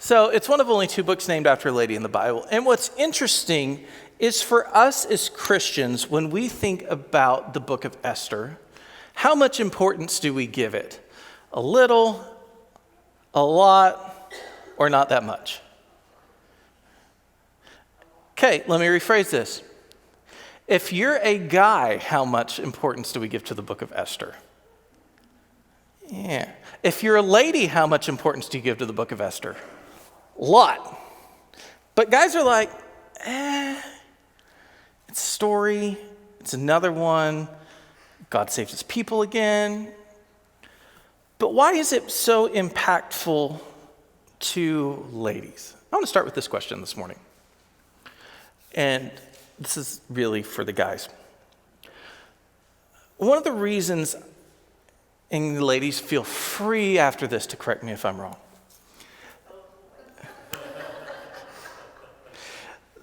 So it's one of only 2 books named after a lady in the Bible. And what's interesting is for us as Christians, when we think about the book of Esther, how much importance do we give it? A little, a lot, or not that much? Okay, let me rephrase this. If you're a guy, how much importance do we give to the book of Esther? Yeah. If you're a lady, how much importance do you give to the book of Esther? A lot. But guys are like, it's a story, it's another one, God saves his people again. But why is it so impactful to ladies? I want to start with this question this morning. And this is really for the guys. One of the reasons, and ladies, feel free after this to correct me if I'm wrong,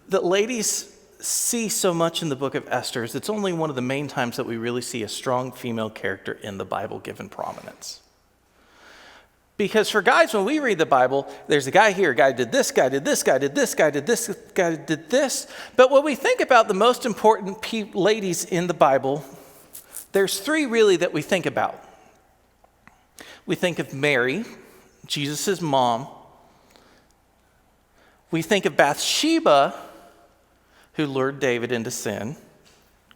that ladies see so much in the book of Esther is it's only one of the main times that we really see a strong female character in the Bible given prominence. Because for guys, when we read the Bible, there's a guy here, a guy did this, guy did this, guy did this, guy did this, guy did this. But when we think about the most important ladies in the Bible, there's 3 really that we think about. We think of Mary, Jesus' mom. We think of Bathsheba, who lured David into sin.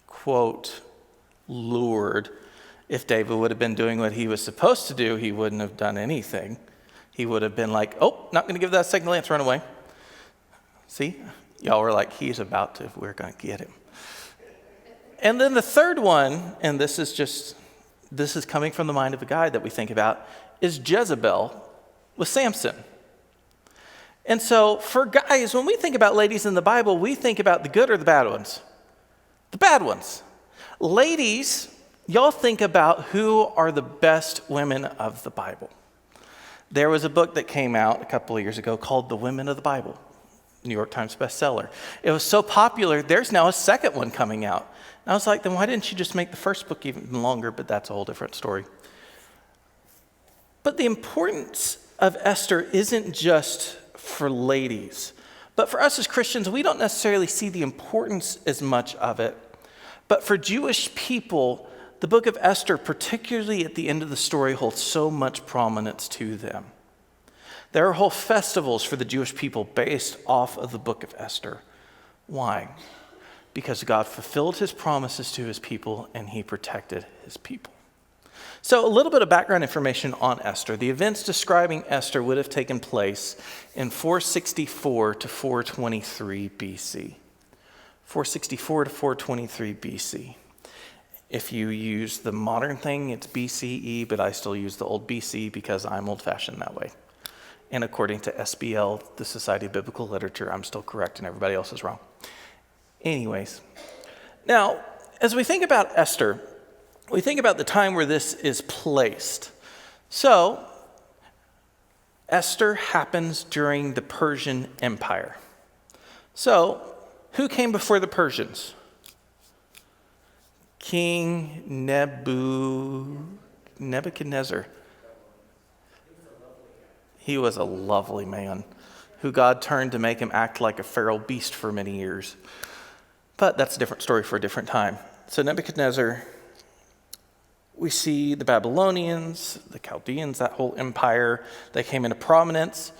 Quote, lured. If David would have been doing what he was supposed to do, he wouldn't have done anything. He would have been like, oh, not going to give that second glance, run away. See? Y'all were like, he's about to, we're going to get him. And then the third one, and this is coming from the mind of a guy that we think about, is Jezebel with Samson. And so for guys, when we think about ladies in the Bible, we think about the good or the bad ones? The bad ones. Ladies, y'all think about who are the best women of the Bible. There was a book that came out a couple of years ago called The Women of the Bible, New York Times bestseller. It was so popular, there's now a second one coming out. And I was like, then why didn't you just make the first book even longer? But that's a whole different story. But the importance of Esther isn't just for ladies, but for us as Christians, we don't necessarily see the importance as much of it. But for Jewish people, the book of Esther, particularly at the end of the story, holds so much prominence to them. There are whole festivals for the Jewish people based off of the book of Esther. Why? Because God fulfilled his promises to his people and he protected his people. So a little bit of background information on Esther. The events describing Esther would have taken place in 464 to 423 BC. 464 to 423 BC. If you use the modern thing, it's BCE, but I still use the old BC because I'm old-fashioned that way. And according to SBL, the Society of Biblical Literature, I'm still correct and everybody else is wrong. Anyways, now, as we think about Esther, we think about the time where this is placed. So, Esther happens during the Persian Empire. So, who came before the Persians? King Nebuchadnezzar. He was a lovely man who God turned to make him act like a feral beast for many years. But that's a different story for a different time. So Nebuchadnezzar, we see the Babylonians, the Chaldeans, that whole empire, they came into prominence.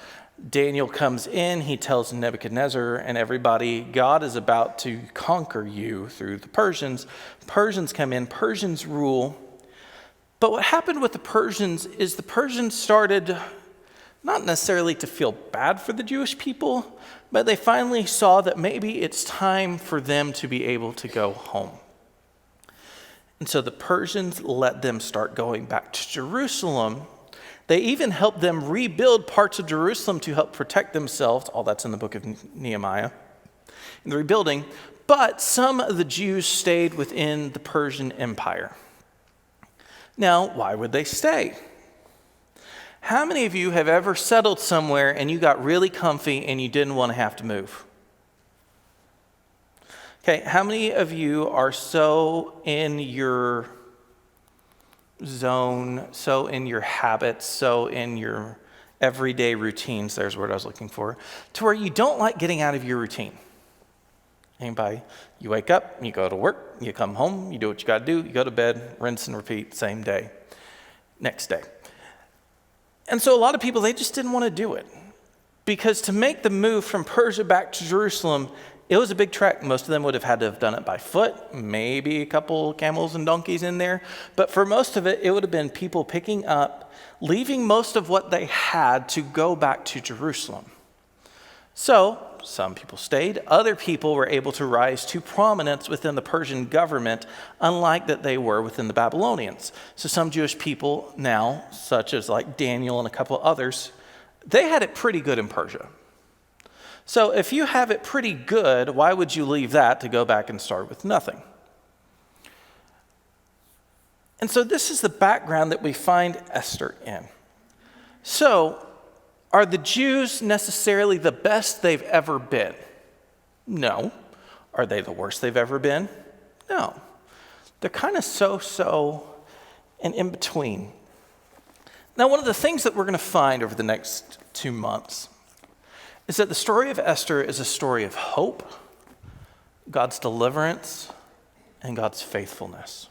Daniel comes in, he tells Nebuchadnezzar and everybody, God is about to conquer you through the Persians. Persians come in, Persians rule. But what happened with the Persians is the Persians started not necessarily to feel bad for the Jewish people, but they finally saw that maybe it's time for them to be able to go home. And so the Persians let them start going back to Jerusalem. They even helped them rebuild parts of Jerusalem to help protect themselves. All that's in the book of Nehemiah, in the rebuilding. But some of the Jews stayed within the Persian Empire. Now, why would they stay? How many of you have ever settled somewhere and you got really comfy and you didn't want to have to move? Okay, how many of you are so in your zone, so in your habits, so in your everyday routines, there's the word I was looking for, to where you don't like getting out of your routine. Anybody? You wake up, you go to work, you come home, you do what you got to do, you go to bed, rinse and repeat, same day, next day. And so a lot of people, they just didn't want to do it. Because to make the move from Persia back to Jerusalem, it was a big trek. Most of them would have had to have done it by foot, maybe a couple camels and donkeys in there. But for most of it, it would have been people picking up, leaving most of what they had to go back to Jerusalem. So some people stayed. Other people were able to rise to prominence within the Persian government, unlike that they were within the Babylonians. So some Jewish people now, such as like Daniel and a couple others, they had it pretty good in Persia. So if you have it pretty good, why would you leave that to go back and start with nothing? And so this is the background that we find Esther in. So are the Jews necessarily the best they've ever been? No. Are they the worst they've ever been? No. They're kind of so and in between. Now, one of the things that we're going to find over the next 2 months is that the story of Esther is a story of hope, God's deliverance, and God's faithfulness.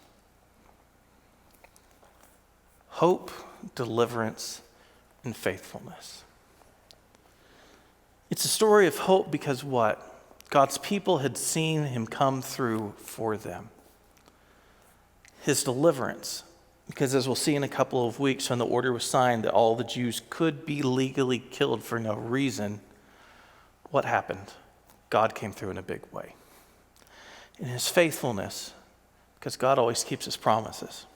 Hope, deliverance, and faithfulness. It's a story of hope because what? God's people had seen him come through for them. His deliverance, because as we'll see in a couple of weeks when the order was signed that all the Jews could be legally killed for no reason, what happened? God came through in a big way. In his faithfulness, because God always keeps his promises.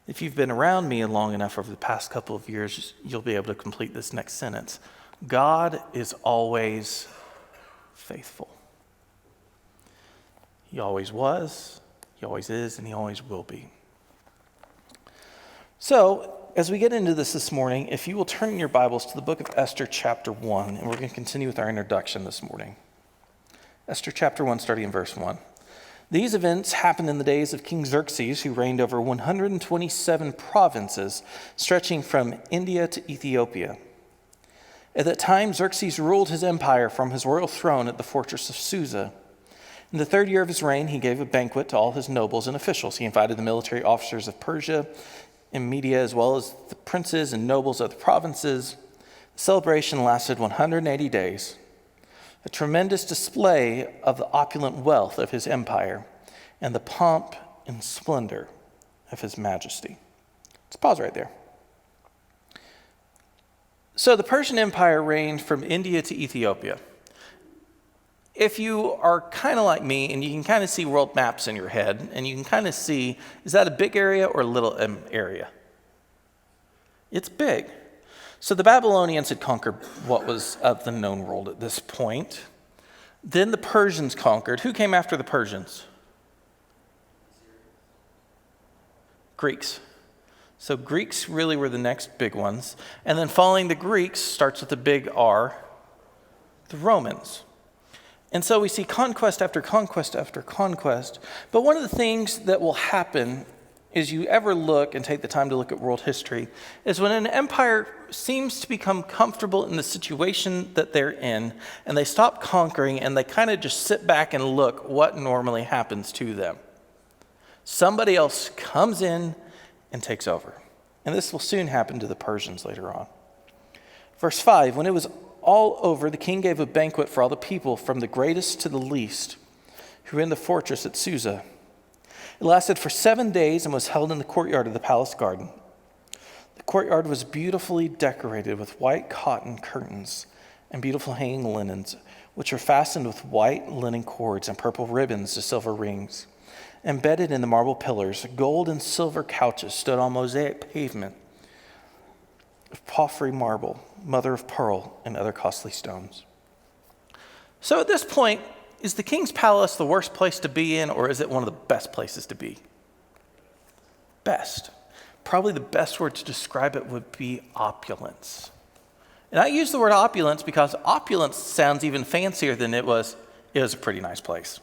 If you've been around me long enough over the past couple of years, you'll be able to complete this next sentence. God is always faithful. He always was, he always is, and he always will be. So, as we get into this morning, if you will turn in your Bibles to the book of Esther chapter 1, and we're going to continue with our introduction this morning. Esther chapter 1, starting in verse 1. These events happened in the days of King Xerxes, who reigned over 127 provinces, stretching from India to Ethiopia. At that time, Xerxes ruled his empire from his royal throne at the fortress of Susa. In the 3rd year of his reign, he gave a banquet to all his nobles and officials. He invited the military officers of Persia and Media, as well as the princes and nobles of the provinces. The celebration lasted 180 days, a tremendous display of the opulent wealth of his empire and the pomp and splendor of his majesty. Let's pause right there. So the Persian Empire reigned from India to Ethiopia. If you are kind of like me and you can kind of see world maps in your head and you can kind of see, is that a big area or a little area? It's big. So the Babylonians had conquered what was of the known world at this point. Then the Persians conquered. Who came after the Persians? Greeks. So Greeks really were the next big ones. And then following the Greeks starts with the big R, the Romans. And so we see conquest after conquest after conquest. But one of the things that will happen is you ever look and take the time to look at world history is when an empire seems to become comfortable in the situation that they're in and they stop conquering and they kind of just sit back and look what normally happens to them. Somebody else comes in and takes over. And this will soon happen to the Persians later on. Verse 5, when it was all over, the king gave a banquet for all the people, from the greatest to the least, who were in the fortress at Susa. It lasted for 7 days and was held in the courtyard of the palace garden. The courtyard was beautifully decorated with white cotton curtains and beautiful hanging linens, which were fastened with white linen cords and purple ribbons to silver rings. Embedded in the marble pillars, gold and silver couches stood on mosaic pavement of porphyry marble, mother of pearl, and other costly stones. So at this point, is the king's palace the worst place to be in, or is it one of the best places to be? Best. Probably the best word to describe it would be opulence. And I use the word opulence because opulence sounds even fancier than it was a pretty nice place.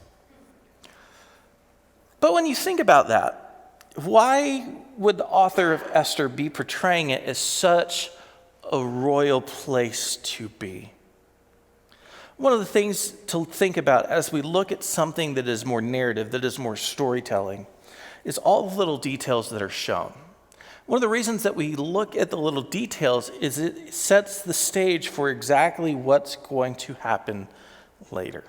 But when you think about that, why would the author of Esther be portraying it as such a royal place to be. One of the things to think about as we look at something that is more narrative, that is more storytelling, is all the little details that are shown. One of the reasons that we look at the little details is it sets the stage for exactly what's going to happen later.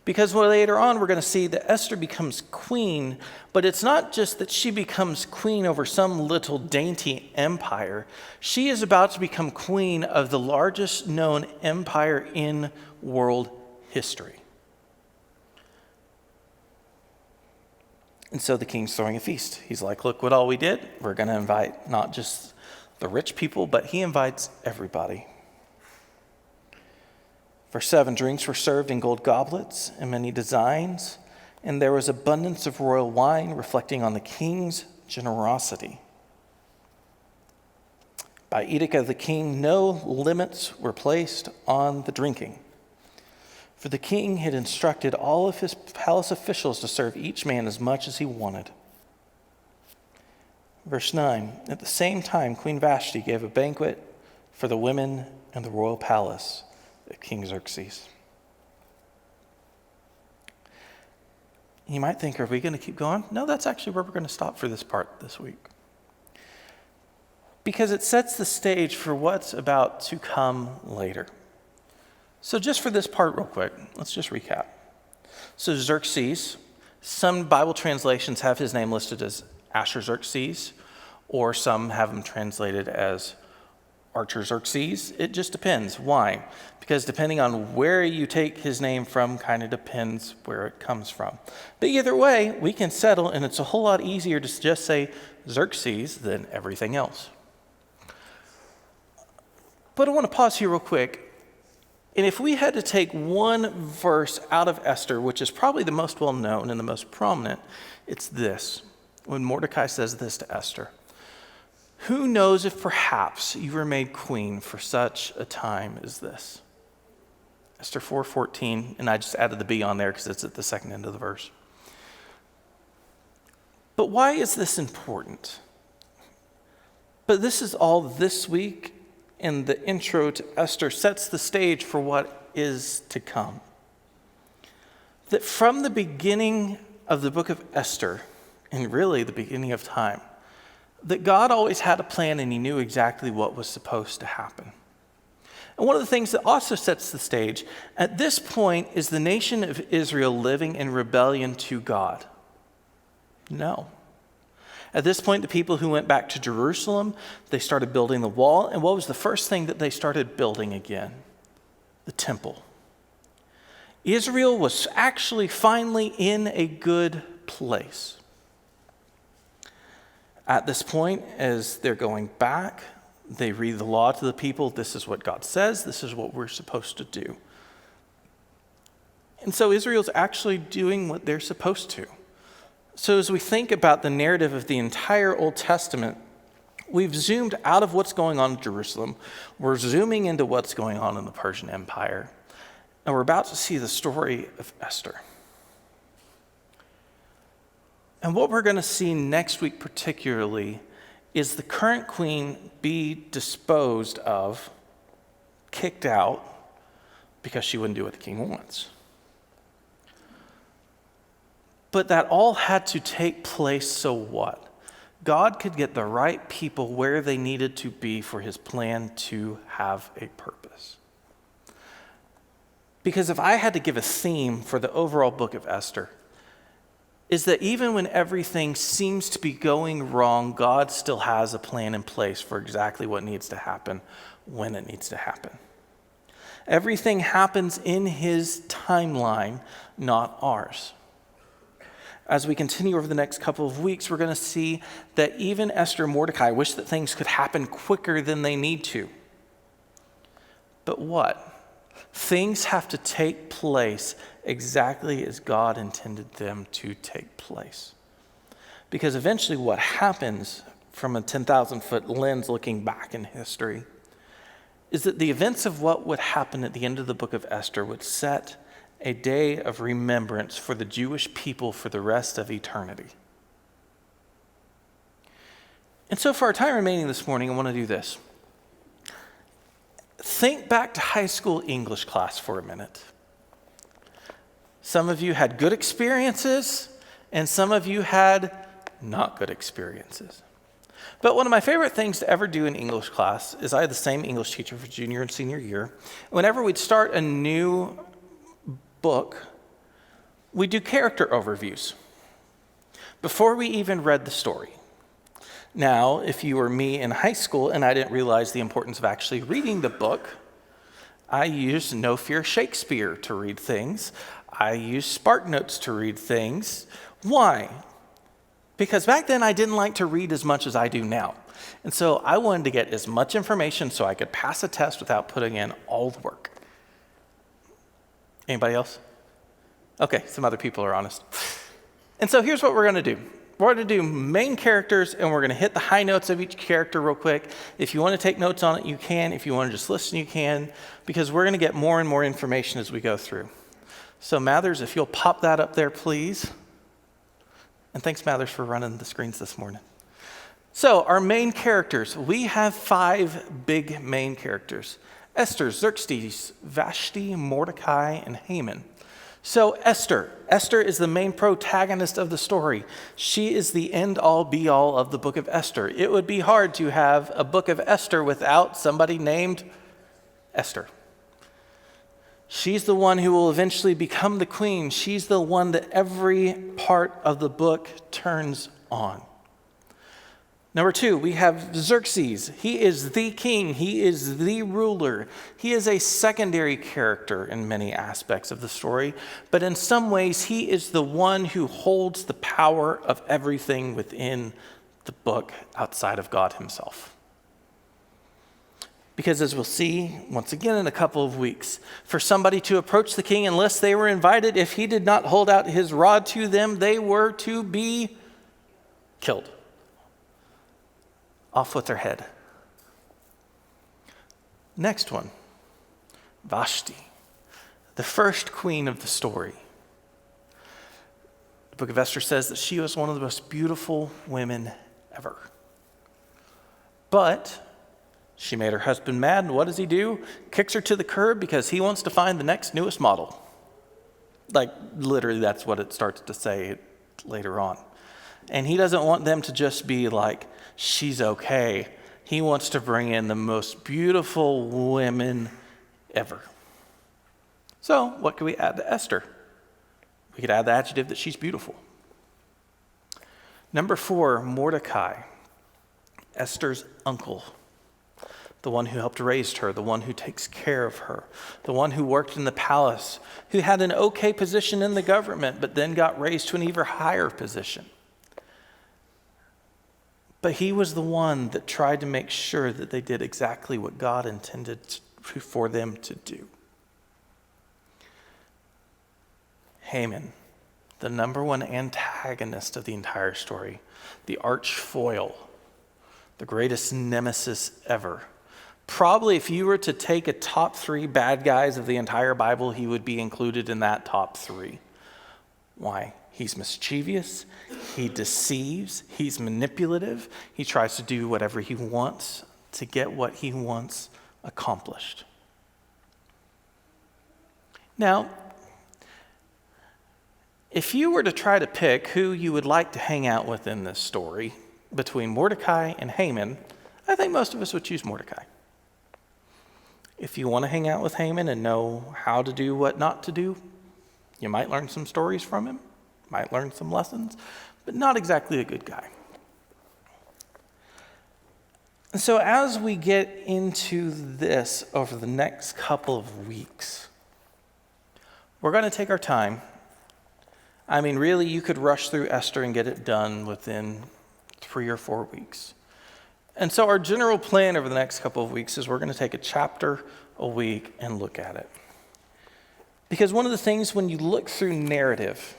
Because later on, we're going to see that Esther becomes queen, but it's not just that she becomes queen over some little dainty empire. She is about to become queen of the largest known empire in world history. And so the king's throwing a feast. He's like, look what all we did. We're going to invite not just the rich people, but he invites everybody. Verse 7, drinks were served in gold goblets and many designs, and there was abundance of royal wine reflecting on the king's generosity. By edict of the king, no limits were placed on the drinking. For the king had instructed all of his palace officials to serve each man as much as he wanted. Verse 9, at the same time, Queen Vashti gave a banquet for the women in the royal palace of King Xerxes. You might think, are we going to keep going? No, that's actually where we're going to stop for this part this week. Because it sets the stage for what's about to come later. So just for this part real quick, let's just recap. So Xerxes, some Bible translations have his name listed as Artaxerxes, or some have him translated as Artaxerxes. It just depends. Why? Because depending on where you take his name from kind of depends where it comes from. But either way, we can settle, and it's a whole lot easier to just say Xerxes than everything else. But I want to pause here real quick. And if we had to take one verse out of Esther, which is probably the most well known and the most prominent, it's this. When Mordecai says this to Esther, who knows if perhaps you were made queen for such a time as this? Esther 4:14, and I just added the B on there because it's at the second end of the verse. But why is this important? But this is all this week. And the intro to Esther sets the stage for what is to come. That from the beginning of the book of Esther, and really the beginning of time, that God always had a plan and he knew exactly what was supposed to happen. And one of the things that also sets the stage, at this point, is the nation of Israel living in rebellion to God? No. At this point, the people who went back to Jerusalem, they started building the wall. And what was the first thing that they started building again? The temple. Israel was actually finally in a good place. At this point, as they're going back, they read the law to the people. This is what God says. This is what we're supposed to do. And so Israel's actually doing what they're supposed to. So as we think about the narrative of the entire Old Testament, we've zoomed out of what's going on in Jerusalem. We're zooming into what's going on in the Persian Empire. And we're about to see the story of Esther. And what we're going to see next week particularly is the current queen be disposed of, kicked out, because she wouldn't do what the king wants. But that all had to take place so what? God could get the right people where they needed to be for his plan to have a purpose. Because if I had to give a theme for the overall book of Esther, is that even when everything seems to be going wrong, God still has a plan in place for exactly what needs to happen when it needs to happen. Everything happens in his timeline, not ours. As we continue over the next couple of weeks, we're going to see that even Esther and Mordecai wish that things could happen quicker than they need to. But what? Things have to take place exactly as God intended them to take place. Because eventually what happens from a 10,000-foot lens looking back in history is that the events of what would happen at the end of the book of Esther would set a day of remembrance for the Jewish people for the rest of eternity. And so for our time remaining this morning, I want to do this. think back to high school English class for a minute. Some of you had good experiences, and some of you had not good experiences. But one of my favorite things to ever do in English class is I had the same English teacher for junior and senior year. Whenever we'd start a new book, we'd do character overviews before we even read the story. Now, if you were me in high school and I didn't realize the importance of actually reading the book, I used No Fear Shakespeare to read things. I used SparkNotes to read things. Why? Because back then I didn't like to read as much as I do now. And so I wanted to get as much information so I could pass a test without putting in all the work. Anybody else? Okay, some other people are honest. And so here's what we're going to do. We're going to do main characters, and we're going to hit the high notes of each character real quick. If you want to take notes on it, you can. If you want to just listen, you can, because we're going to get more and more information as we go through. So Mathers, if you'll pop that up there, please. And thanks, Mathers, for running the screens this morning. So our main characters, we have 5 big main characters: Esther, Xerxes, Vashti, Mordecai, and Haman. So Esther is the main protagonist of the story. She is the end-all, be-all of the book of Esther. It would be hard to have a book of Esther without somebody named Esther. She's the one who will eventually become the queen. She's the one that every part of the book turns on. Number 2, we have Xerxes. He is the king. He is the ruler. He is a secondary character in many aspects of the story, but in some ways, he is the one who holds the power of everything within the book outside of God himself. Because as we'll see once again in a couple of weeks, for somebody to approach the king unless they were invited, if he did not hold out his rod to them, they were to be killed. Off with their head. Next one, Vashti, the first queen of the story. The book of Esther says that she was one of the most beautiful women ever. But she made her husband mad, and what does he do? Kicks her to the curb because he wants to find the next newest model. Like, literally, that's what it starts to say later on. And he doesn't want them to just be like, she's okay. He wants to bring in the most beautiful women ever. So, what can we add to Esther? We could add the adjective that she's beautiful. Number 4, Mordecai, Esther's uncle. The one who helped raise her, the one who takes care of her, the one who worked in the palace, who had an okay position in the government, but then got raised to an even higher position. But he was the one that tried to make sure that they did exactly what God intended for them to do. Haman, the number one antagonist of the entire story, the arch foil, the greatest nemesis ever. Probably if you were to take a top 3 bad guys of the entire Bible, he would be included in that top 3. Why? He's mischievous, he deceives, he's manipulative, he tries to do whatever he wants to get what he wants accomplished. Now, if you were to try to pick who you would like to hang out with in this story between Mordecai and Haman, I think most of us would choose Mordecai. If you want to hang out with Haman and know how to do what not to do, you might learn some stories from him. Might learn some lessons, but not exactly a good guy. And so as we get into this over the next couple of weeks, we're going to take our time. I mean, really, you could rush through Esther and get it done within 3 or 4 weeks. And so our general plan over the next couple of weeks is we're going to take a chapter a week and look at it. Because one of the things when you look through narrative,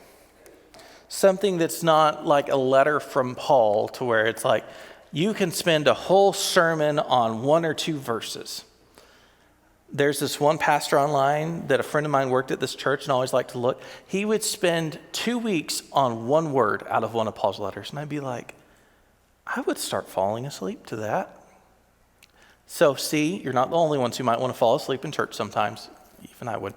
something that's not like a letter from Paul to where it's like you can spend a whole sermon on 1 or 2 verses. There's this one pastor online that a friend of mine worked at this church and always liked to look. He would spend 2 weeks on 1 word out of one of Paul's letters. And I'd be like, I would start falling asleep to that. So see, you're not the only ones who might want to fall asleep in church sometimes. Even I would.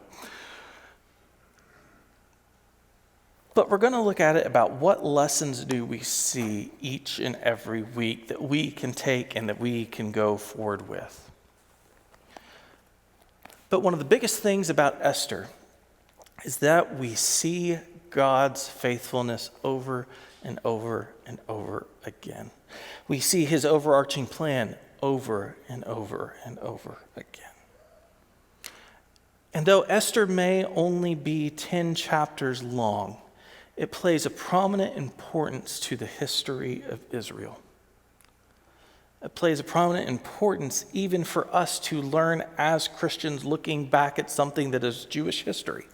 But we're going to look at it about what lessons do we see each and every week that we can take and that we can go forward with. But one of the biggest things about Esther is that we see God's faithfulness over and over and over again. We see his overarching plan over and over and over again. And though Esther may only be 10 chapters long, it plays a prominent importance to the history of Israel. It plays a prominent importance even for us to learn as Christians looking back at something that is Jewish history.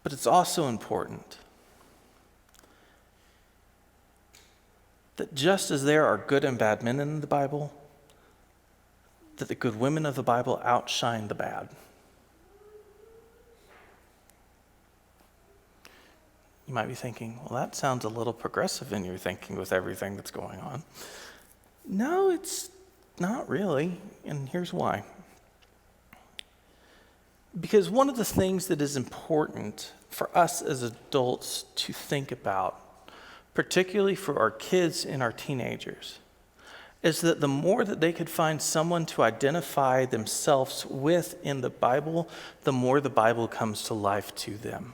But it's also important that just as there are good and bad men in the Bible, that the good women of the Bible outshine the bad. You might be thinking, well, that sounds a little progressive in your thinking with everything that's going on. No, it's not really, and here's why. Because one of the things that is important for us as adults to think about, particularly for our kids and our teenagers, is that the more that they could find someone to identify themselves with in the Bible, the more the Bible comes to life to them.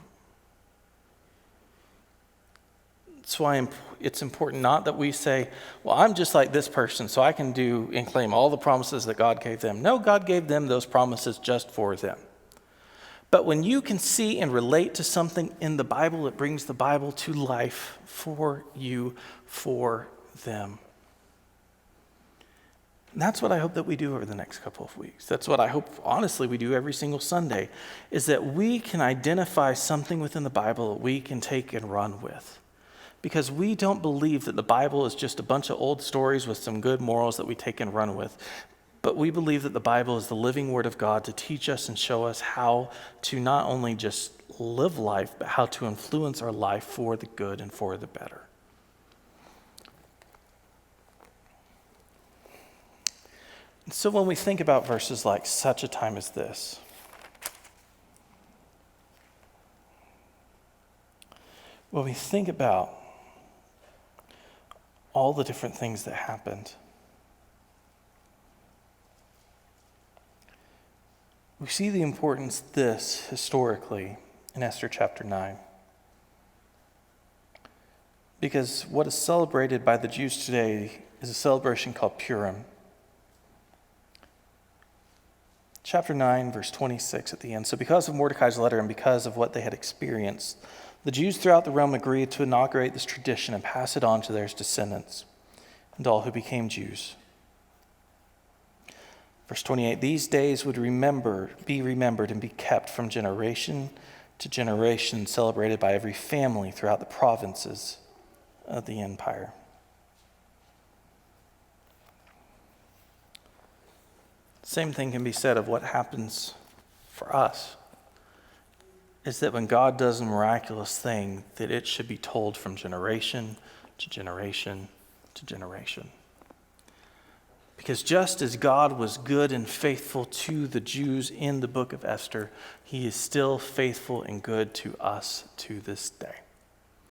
That's why it's important not that we say, well, I'm just like this person, so I can do and claim all the promises that God gave them. No, God gave them those promises just for them. But when you can see and relate to something in the Bible, it brings the Bible to life for you, for them. And that's what I hope that we do over the next couple of weeks. That's what I hope, honestly, we do every single Sunday, is that we can identify something within the Bible that we can take and run with. Because we don't believe that the Bible is just a bunch of old stories with some good morals that we take and run with. But we believe that the Bible is the living Word of God to teach us and show us how to not only just live life, but how to influence our life for the good and for the better. And so when we think about verses like such a time as this, when we think about all the different things that happened, we see the importance of this historically in Esther chapter 9. Because what is celebrated by the Jews today is a celebration called Purim. Chapter 9, verse 26 at the end. So because of Mordecai's letter and because of what they had experienced, the Jews throughout the realm agreed to inaugurate this tradition and pass it on to their descendants and all who became Jews. Verse 28, these days would be remembered and be kept from generation to generation, celebrated by every family throughout the provinces of the empire. Same thing can be said of what happens for us, is that when God does a miraculous thing, that it should be told from generation to generation to generation. Because just as God was good and faithful to the Jews in the book of Esther, he is still faithful and good to us to this day.